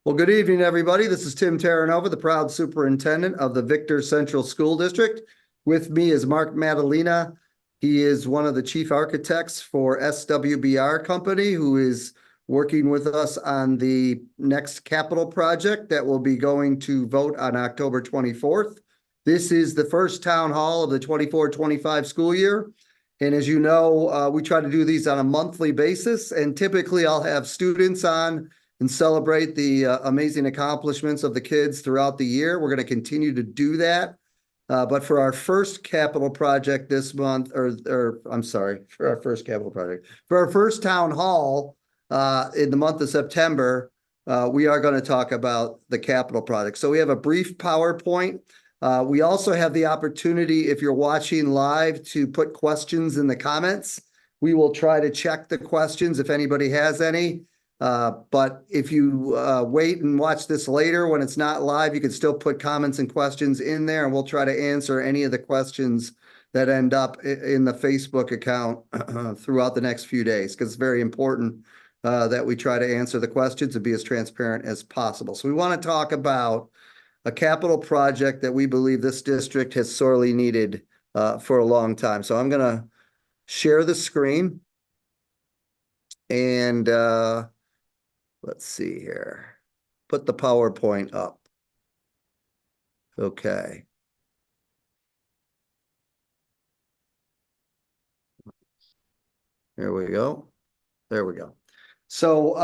Well, good evening, everybody. This is Tim Terranova, the proud superintendent of the Victor Central School District. With me is Mark Madalena. He is one of the chief architects for SWBR Company, who is working with us on the next capital project that will be going to vote on October 24th. This is the first town hall of the 24-25 school year. And as you know, we try to do these on a monthly basis, and typically I'll have students on and celebrate the amazing accomplishments of the kids throughout the year. We're going to continue to do that. But for our first capital project this month, for our first capital project, for our first town hall in the month of September, we are going to talk about the capital project. So we have a brief PowerPoint. We also have the opportunity, if you're watching live, to put questions in the comments. We will try to check the questions if anybody has any. But if you wait and watch this later when it's not live, you can still put comments and questions in there, and we'll try to answer any of the questions that end up in the Facebook account throughout the next few days, because it's very important that we try to answer the questions and be as transparent as possible. So we want to talk about a capital project that we believe this district has sorely needed for a long time. So I'm going to share the screen and let's see here. Put the PowerPoint up. Okay. There we go. There we go. So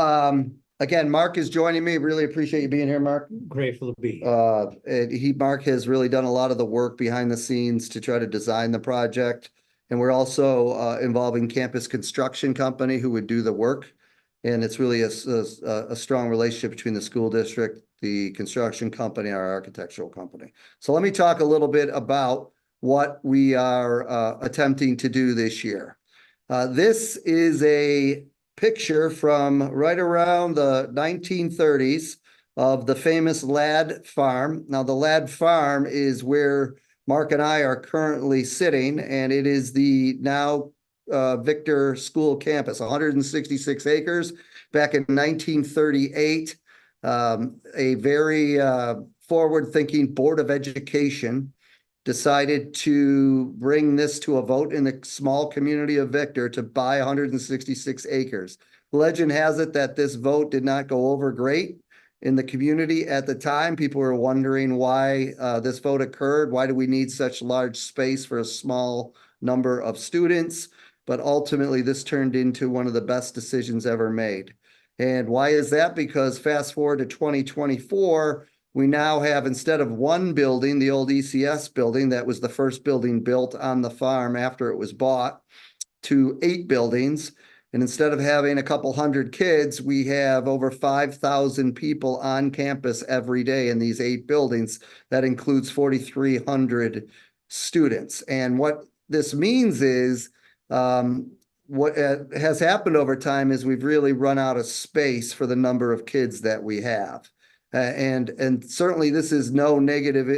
again, Mark is joining me. Really appreciate you being here, Mark. Grateful to be here. Mark has really done a lot of the work behind the scenes to try to design the project. And we're also involving Campus Construction Company, who would do the work. And it's really a strong relationship between the school district, the construction company, our architectural company. So let me talk a little bit about what we are attempting to do this year. This is a picture from right around the 1930s of the famous Ladd Farm. Now, the Ladd Farm is where Mark and I are currently sitting, and it is the now Victor School campus, 166 acres. Back in 1938, a very forward-thinking Board of Education decided to bring this to a vote in the small community of Victor to buy 166 acres. Legend has it that this vote did not go over great in the community at the time. People were wondering why this vote occurred. Why do we need such large space for a small number of students? But ultimately, this turned into one of the best decisions ever made. And why is that? Because fast forward to 2024, we now have, instead of one building, the old VCS building that was the first building built on the farm after it was bought, to 8 buildings. And instead of having a couple hundred kids, we have over 5,000 people on campus every day in these 8 buildings. That includes 4,300 students. And what this means is, what has happened over time is we've really run out of space for the number of kids that we have. And certainly this is no negative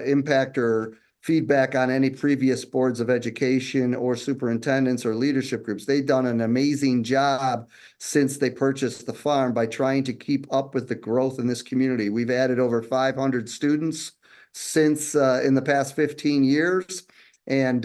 impact or feedback on any previous boards of education or superintendents or leadership groups. They've done an amazing job since they purchased the farm by trying to keep up with the growth in this community. We've added over 500 students since in the past 15 years. And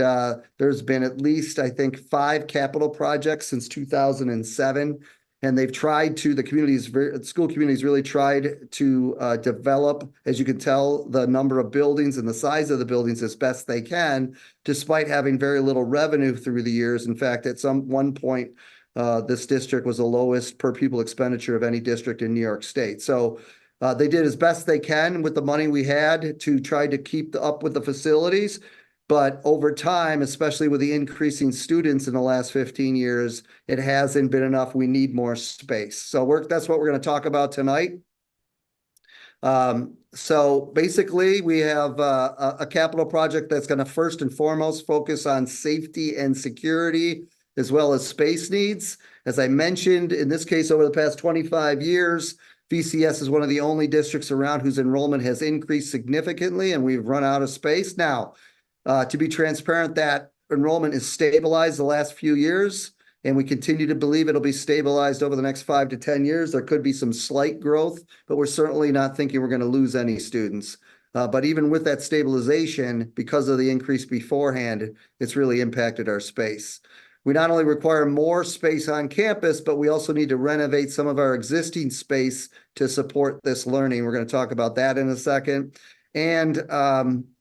there's been at least, I think, 5 capital projects since 2007. And they've tried to, the school community's really tried to develop, as you can tell, the number of buildings and the size of the buildings as best they can, despite having very little revenue through the years. In fact, at one point, this district was the lowest per pupil expenditure of any district in New York State. So they did as best they can with the money we had to try to keep up with the facilities. But over time, especially with the increasing students in the last 15 years, it hasn't been enough. We need more space. So that's what we're going to talk about tonight. So basically, we have a capital project that's going to first and foremost focus on safety and security, as well as space needs. As I mentioned, in this case, over the past 25 years, VCS is one of the only districts around whose enrollment has increased significantly, and we've run out of space. Now, to be transparent, that enrollment is stabilized the last few years. and we continue to believe it'll be stabilized over the next 5 to 10 years. There could be some slight growth, but we're certainly not thinking we're going to lose any students. But even with that stabilization, because of the increase beforehand, it's really impacted our space. We not only require more space on campus, but we also need to renovate some of our existing space to support this learning. We're going to talk about that in a second. And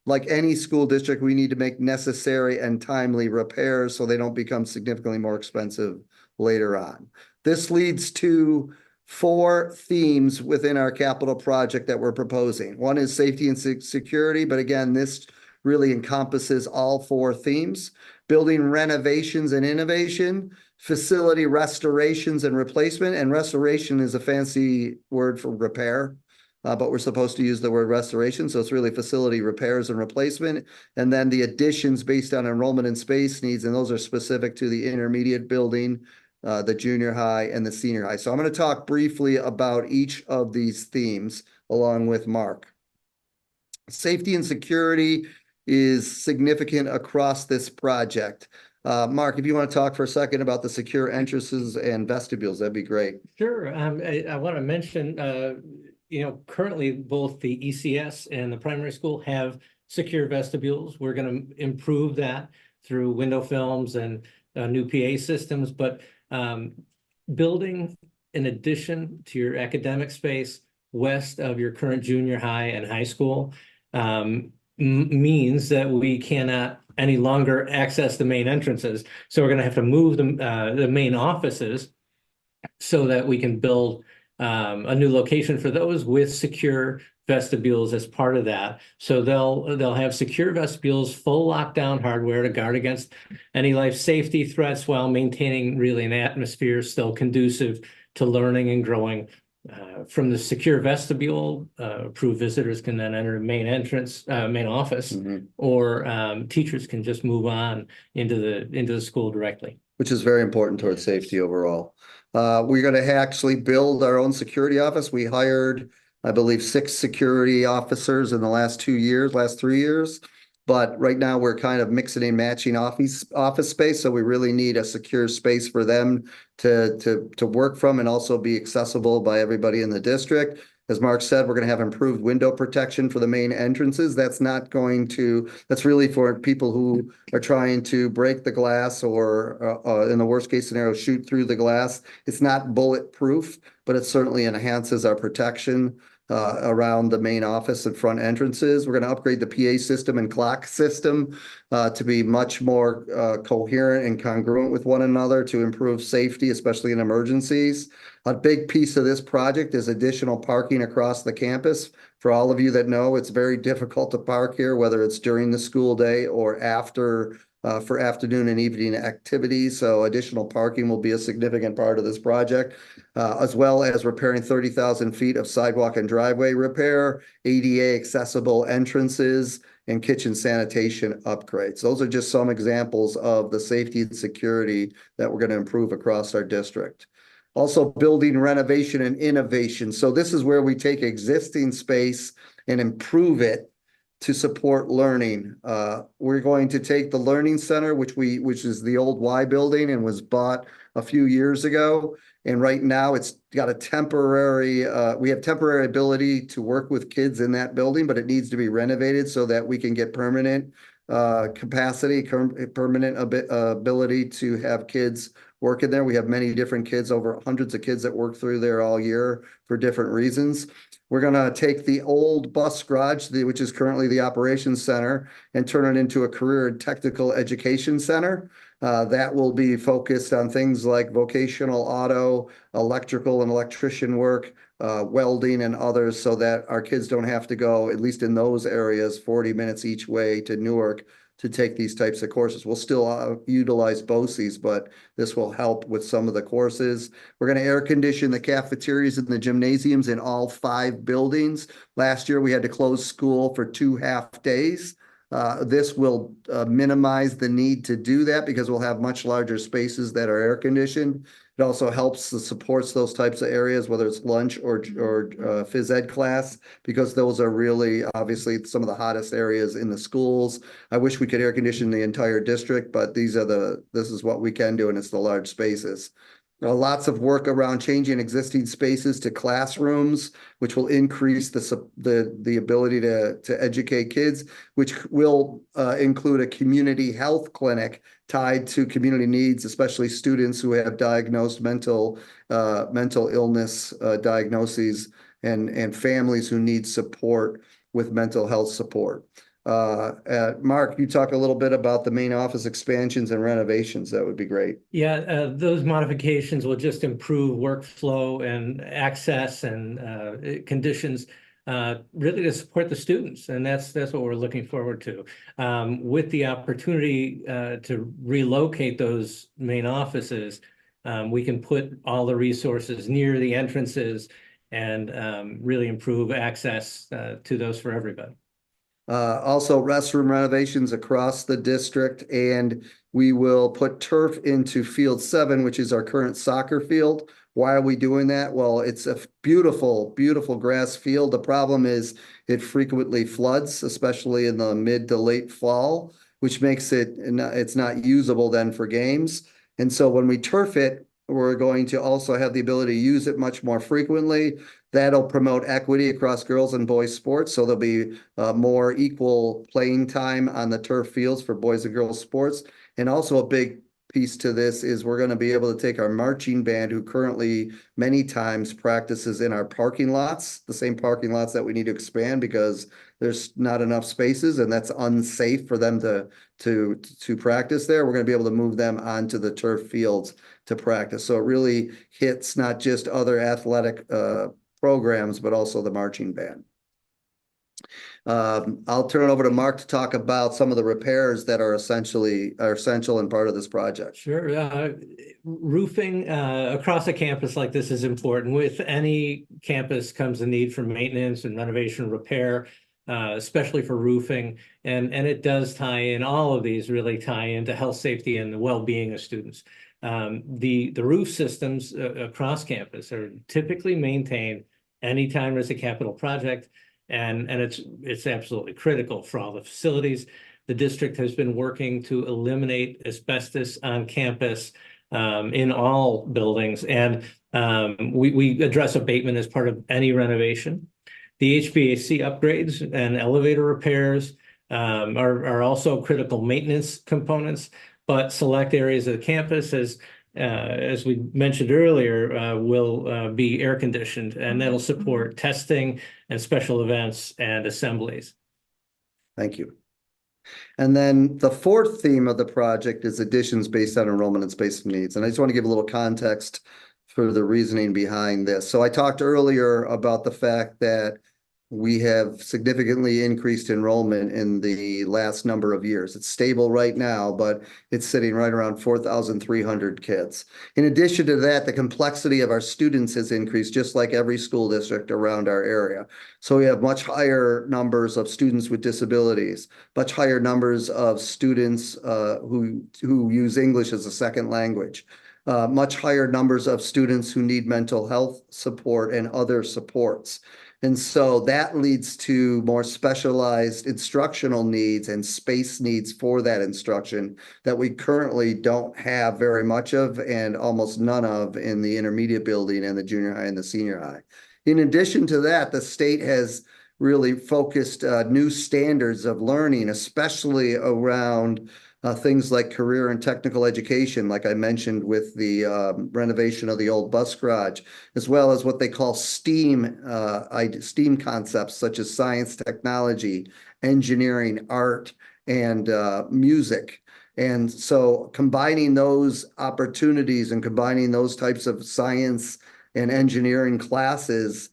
like any school district, we need to make necessary and timely repairs so they don't become significantly more expensive later on. This leads to 4 themes within our capital project that we're proposing. One is safety and security, but again, this really encompasses all 4 themes. Building renovations and innovation, facility restorations and replacement, and restoration is a fancy word for repair, but we're supposed to use the word restoration, so it's really facility repairs and replacement, and then the additions based on enrollment and space needs, and those are specific to the intermediate building, the junior high, and the senior high. So I'm going to talk briefly about each of these themes along with Mark. Safety and security is significant across this project. Mark, if you want to talk for a second about the secure entrances and vestibules, that'd be great. Sure. I want to mention, currently both the ECS and the primary school have secure vestibules. We're going to improve that through window films and new PA systems, but building in addition to your academic space west of your current junior high and high school means that we cannot any longer access the main entrances. So we're going to have to move the main offices so that we can build a new location for those with secure vestibules as part of that. So they'll have secure vestibules, full lockdown hardware to guard against any life safety threats while maintaining really an atmosphere still conducive to learning and growing. From the secure vestibule, approved visitors can then enter the main entrance, main office, or teachers can just move on into the school directly. Which is very important towards safety overall. We're going to actually build our own security office. We hired, I believe, 6 security officers in the last 3 years. But right now we're kind of mixing and matching office space. So we really need a secure space for them to work from and also be accessible by everybody in the district. As Mark said, we're going to have improved window protection for the main entrances. That's really for people who are trying to break the glass or in the worst case scenario, shoot through the glass. It's not bulletproof, but it certainly enhances our protection around the main office and front entrances. We're going to upgrade the PA system and clock system to be much more coherent and congruent with one another to improve safety, especially in emergencies. A big piece of this project is additional parking across the campus. For all of you that know, it's very difficult to park here, whether it's during the school day or after for afternoon and evening activities. So additional parking will be a significant part of this project, as well as repairing 30,000 feet of sidewalk and driveway repair, ADA accessible entrances, and kitchen sanitation upgrades. Those are just some examples of the safety and security that we're going to improve across our district. Also, building renovation and innovation. So this is where we take existing space and improve it to support learning. We're going to take the Learning Center, which is the old Y building and was bought a few years ago. And right now it's got we have temporary ability to work with kids in that building, but it needs to be renovated so that we can get permanent capacity, permanent ability to have kids work in there. We have many different kids, over hundreds of kids that work through there all year for different reasons. We're going to take the old bus garage, which is currently the operations center, and turn it into a career and technical education center. That will be focused on things like vocational auto, electrical and electrician work, welding and others, so that our kids don't have to go, at least in those areas, 40 minutes each way to Newark to take these types of courses. We'll still utilize BOCES, but this will help with some of the courses. We're going to air condition the cafeterias and the gymnasiums in all 5 buildings. Last year, we had to close school for 2 half days. This will minimize the need to do that because we'll have much larger spaces that are air conditioned. It also supports those types of areas, whether it's lunch or phys ed class, because those are really obviously some of the hottest areas in the schools. I wish we could air condition the entire district, but this is what we can do, and it's the large spaces. Lots of work around changing existing spaces to classrooms, which will increase the ability to educate kids, which will include a community health clinic tied to community needs, especially students who have diagnosed mental illness diagnoses and families who need support with mental health support. Mark, you talk a little bit about the main office expansions and renovations. That would be great. Yeah, those modifications will just improve workflow and access and conditions really to support the students. And that's what we're looking forward to. With the opportunity to relocate those main offices, we can put all the resources near the entrances and really improve access to those for everybody. Also restroom renovations across the district, and we will put turf into field 7, which is our current soccer field. Why are we doing that? Well, it's a beautiful, beautiful grass field. The problem is it frequently floods, especially in the mid to late fall, which makes it's not usable then for games. And so when we turf it, we're going to also have the ability to use it much more frequently. That'll promote equity across girls and boys sports. So there'll be more equal playing time on the turf fields for boys and girls sports. And also a big piece to this is we're going to be able to take our marching band, who currently many times practices in our parking lots, the same parking lots that we need to expand because there's not enough spaces and that's unsafe for them to practice there. We're going to be able to move them onto the turf fields to practice. So it really hits not just other athletic programs, but also the marching band. I'll turn it over to Mark to talk about some of the repairs that are essential and part of this project. Sure. Roofing across a campus like this is important. With any campus comes the need for maintenance and renovation repair, especially for roofing. And it does tie in, all of these really tie into health, safety, and the well-being of students. The roof systems across campus are typically maintained anytime there's a capital project, and it's absolutely critical for all the facilities. The district has been working to eliminate asbestos on campus in all buildings, and we address abatement as part of any renovation. The HVAC upgrades and elevator repairs are also critical maintenance components, but select areas of the campus, as we mentioned earlier, will be air conditioned, and that'll support testing and special events and assemblies. Thank you. And then the fourth theme of the project is additions based on enrollment and space needs. And I just want to give a little context for the reasoning behind this. So I talked earlier about the fact that we have significantly increased enrollment in the last number of years. It's stable right now, but it's sitting right around 4,300 kids. In addition to that, the complexity of our students has increased, just like every school district around our area. So we have much higher numbers of students with disabilities, much higher numbers of students who use English as a second language. Much higher numbers of students who need mental health support and other supports. And so that leads to more specialized instructional needs and space needs for that instruction that we currently don't have very much of and almost none of in the intermediate building and the junior high and the senior high. In addition to that, the state has really focused new standards of learning, especially around things like career and technical education, like I mentioned with the renovation of the old bus garage, as well as what they call STEAM concepts such as science, technology, engineering, art, and music. And so combining those opportunities and combining those types of science and engineering classes,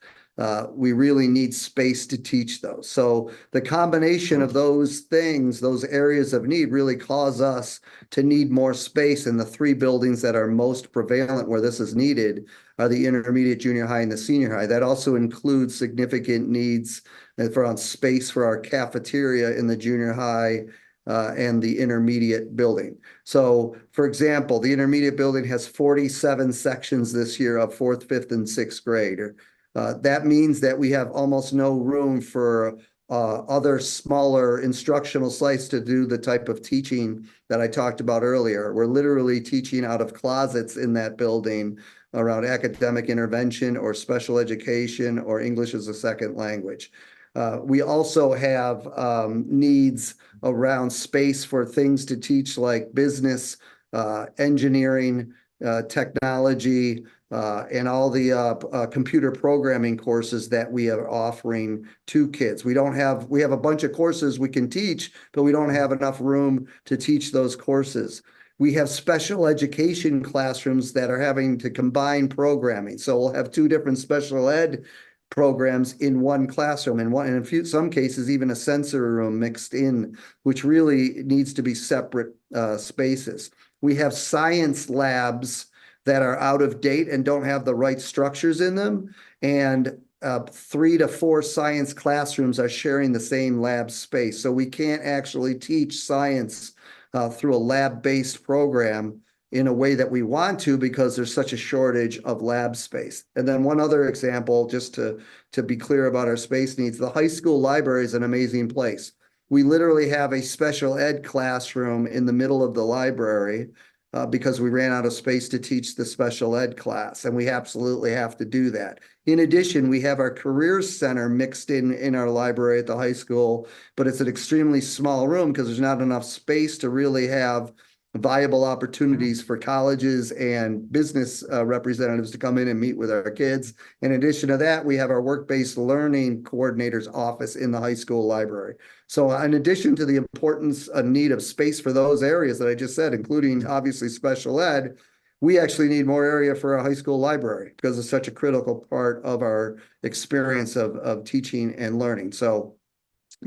we really need space to teach those. So the combination of those things, those areas of need, really cause us to need more space. And the 3 buildings that are most prevalent where this is needed are the intermediate, junior high, and the senior high. That also includes significant needs for space for our cafeteria in the junior high, and the intermediate building. So, for example, the intermediate building has 47 sections this year of fourth, fifth, and sixth grade. That means that we have almost no room for other smaller instructional sites to do the type of teaching that I talked about earlier. We're literally teaching out of closets in that building around academic intervention or special education or English as a second language. We also have needs around space for things to teach like business, engineering, technology, and all the computer programming courses that we are offering to kids. We have a bunch of courses we can teach, but we don't have enough room to teach those courses. We have special education classrooms that are having to combine programming. So we'll have two different special ed programs in one classroom, and in some cases even a sensory room mixed in, which really needs to be separate spaces. We have science labs that are out of date and don't have the right structures in them, and 3 to 4 science classrooms are sharing the same lab space. So we can't actually teach science through a lab-based program in a way that we want to, because there's such a shortage of lab space. And then one other example, just to be clear about our space needs, the high school library is an amazing place. We literally have a special ed classroom in the middle of the library because we ran out of space to teach the special ed class, and we absolutely have to do that. In addition, we have our careers center mixed in our library at the high school, but it's an extremely small room because there's not enough space to really have viable opportunities for colleges and business representatives to come in and meet with our kids. In addition to that, we have our work-based learning coordinator's office in the high school library. So in addition to the importance and need of space for those areas that I just said, including obviously special ed, we actually need more area for our high school library because it's such a critical part of our experience of teaching and learning. So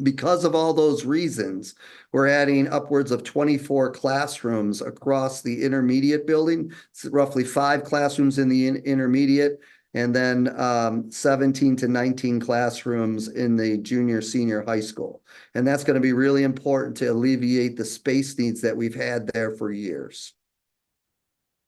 because of all those reasons, we're adding upwards of 24 classrooms across the intermediate building. It's roughly 5 classrooms in the intermediate, and then 17 to 19 classrooms in the junior, senior high school. And that's going to be really important to alleviate the space needs that we've had there for years.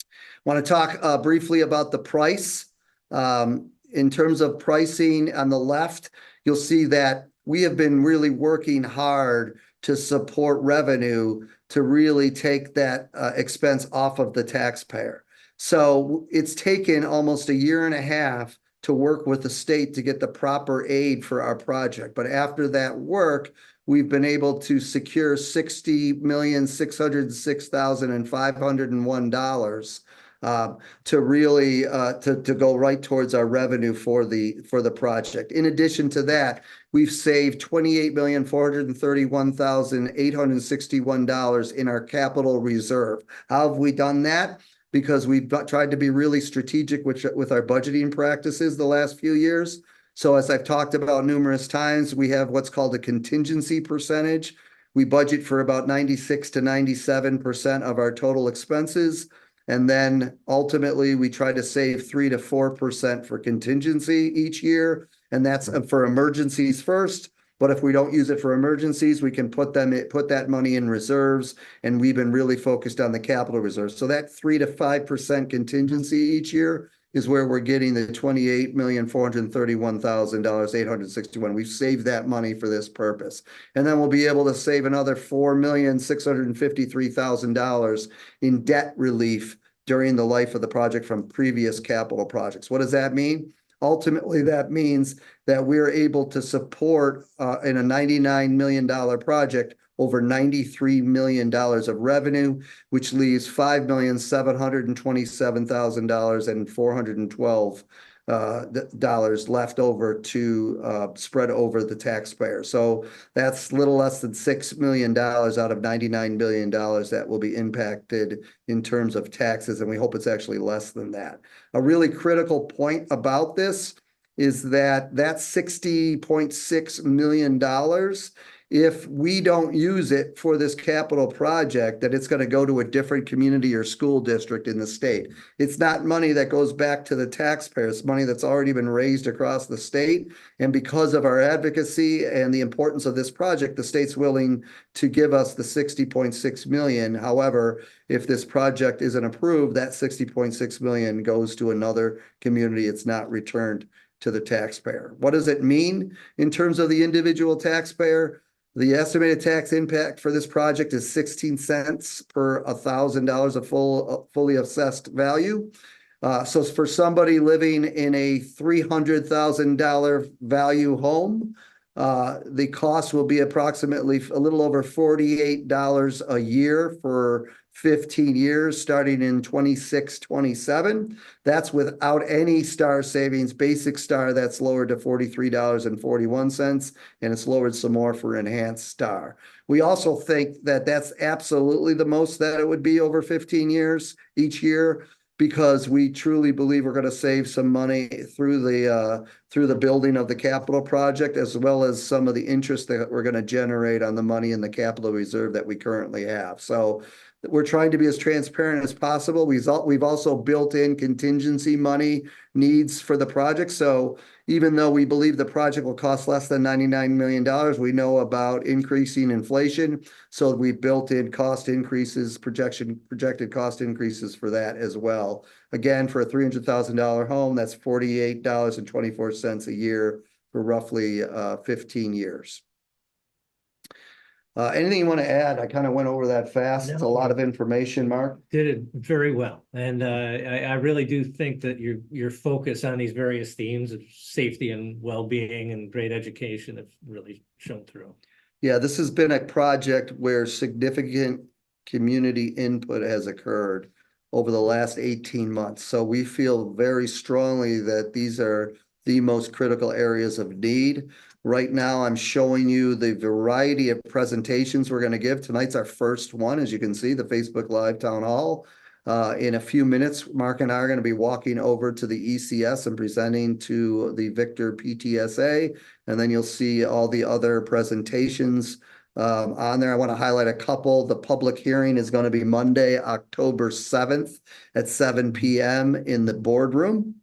I want to talk briefly about the price. In terms of pricing on the left, you'll see that we have been really working hard to support revenue to really take that expense off of the taxpayer. So it's taken almost a year and a half to work with the state to get the proper aid for our project. But after that work, we've been able to secure $60,606,501 to really to go right towards our revenue for the project. In addition to that, we've saved $28,431,861 in our capital reserve. How have we done that? Because we've tried to be really strategic with our budgeting practices the last few years. So as I've talked about numerous times, we have what's called a contingency percentage. We budget for about 96 to 97% of our total expenses. And then ultimately we try to save 3 to 4% for contingency each year. And that's for emergencies first. But if we don't use it for emergencies, we can put that money in reserves. And we've been really focused on the capital reserves. So that 3 to 5% contingency each year is where we're getting the $28,431,861. We've saved that money for this purpose. And then we'll be able to save another $4,653,000 in debt relief during the life of the project from previous capital projects. What does that mean? Ultimately, that means that we're able to support in a $99 million project over $93 million of revenue, which leaves $5,727,412 left over to spread over the taxpayer. So that's a little less than $6 million out of $99 billion that will be impacted in terms of taxes, and we hope it's actually less than that. A really critical point about this is that $60.6 million if we don't use it for this capital project, that it's going to go to a different community or school district in the state. It's not money that goes back to the taxpayers, it's money that's already been raised across the state. And because of our advocacy and the importance of this project, the state's willing to give us the 60.6 million. However, if this project isn't approved, that 60.6 million goes to another community. It's not returned to the taxpayer. What does it mean in terms of the individual taxpayer? The estimated tax impact for this project is 16 cents per $1,000 of fully assessed value. So for somebody living in a $300,000 value home, the cost will be approximately a little over $48 a year for 15 years, starting in 26-27. That's without any star savings. Basic star, that's lowered to $43.41, and it's lowered some more for enhanced star. We also think that that's absolutely the most that it would be over 15 years each year, because we truly believe we're going to save some money through the building of the capital project, as well as some of the interest that we're going to generate on the money in the capital reserve that we currently have. So we're trying to be as transparent as possible. We've also built in contingency money needs for the project. So even though we believe the project will cost less than $99 million, we know about increasing inflation. So we built in cost increases, projected cost increases for that as well. Again, for a $300,000 home, that's $48.24 a year for roughly 15 years. Anything you want to add? I kind of went over that fast. It's a lot of information, Mark. Did it very well. And I really do think that your focus on these various themes of safety and well-being and great education have really shown through. Yeah, this has been a project where significant community input has occurred over the last 18 months. So we feel very strongly that these are the most critical areas of need. Right now, I'm showing you the variety of presentations we're going to give. Tonight's our first one, as you can see, the Facebook Live Town Hall. In a few minutes, Mark and I are going to be walking over to the ECS and presenting to the Victor PTSA, and then you'll see all the other presentations on there. I want to highlight a couple. The public hearing is going to be Monday, October 7th at 7 p.m. in the boardroom.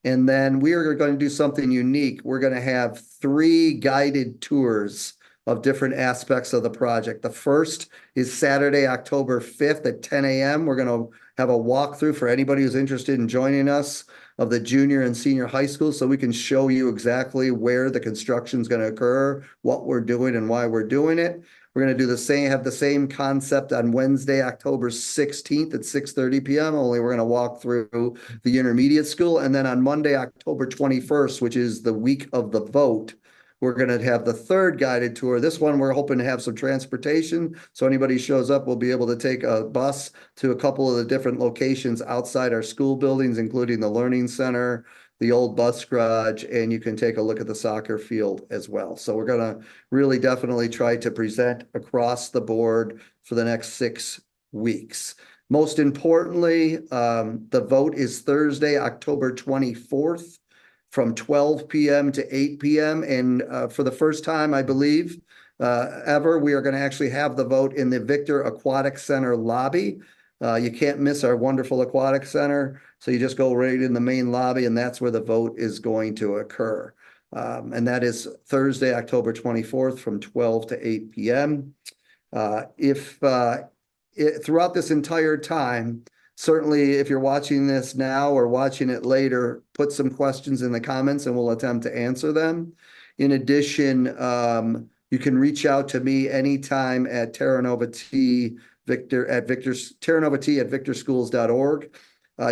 And then we are going to do something unique. We're going to have 3 guided tours of different aspects of the project. The first is Saturday, October 5th at 10 a.m. We're going to have a walkthrough for anybody who's interested in joining us of the junior and senior high school, so we can show you exactly where the construction is going to occur, what we're doing, and why we're doing it. We're going to do have the same concept on Wednesday, October 16th at 6:30 p.m. Only we're going to walk through the intermediate school. And then on Monday, October 21st, which is the week of the vote, we're going to have the 3rd guided tour. This one, we're hoping to have some transportation. So anybody shows up will be able to take a bus to a couple of the different locations outside our school buildings, including the Learning Center, the old bus garage, and you can take a look at the soccer field as well. So we're going to really definitely try to present across the board for the next 6 weeks. Most importantly, the vote is Thursday, October 24th from 12 p.m. to 8 p.m. And for the first time, I believe, ever, we are going to actually have the vote in the Victor Aquatic Center lobby. You can't miss our wonderful aquatic center. So you just go right in the main lobby, and that's where the vote is going to occur. And that is Thursday, October 24th from 12 to 8 p.m. Throughout this entire time, certainly if you're watching this now or watching it later, put some questions in the comments and we'll attempt to answer them. In addition, you can reach out to me anytime at terranovat victorschools.org.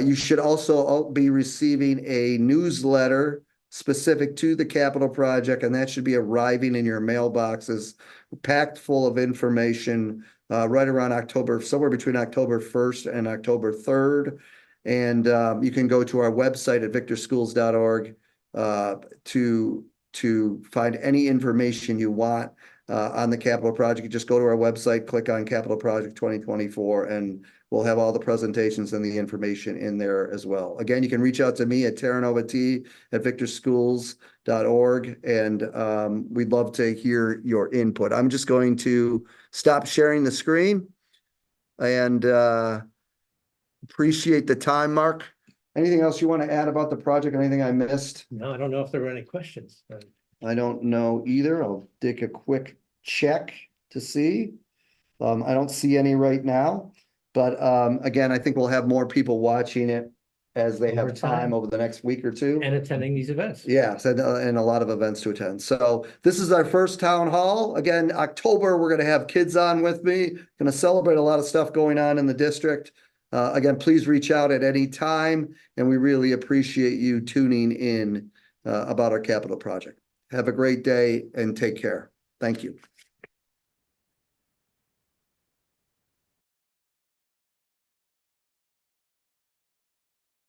You should also be receiving a newsletter specific to the capital project, and that should be arriving in your mailboxes, packed full of information right around somewhere between October 1st and October 3rd. And you can go to our website at victorschools.org to find any information you want on the capital project. You just go to our website, click on Capital Project 2024, and we'll have all the presentations and the information in there as well. Again, you can reach out to me at terranovat@victorschools.org, and we'd love to hear your input. I'm just going to stop sharing the screen and appreciate the time, Mark. Anything else you want to add about the project? Anything I missed? No, I don't know if there were any questions. I don't know either. I'll take a quick check to see. I don't see any right now, but again, I think we'll have more people watching it as they Over have time time. over the next week or two. And attending these events. Yes, and a lot of events to attend. So this is our first town hall. Again, October, we're going to have kids on with me. Going to celebrate a lot of stuff going on in the district. Again, please reach out at any time, and we really appreciate you tuning in about our capital project. Have a great day and take care. Thank you.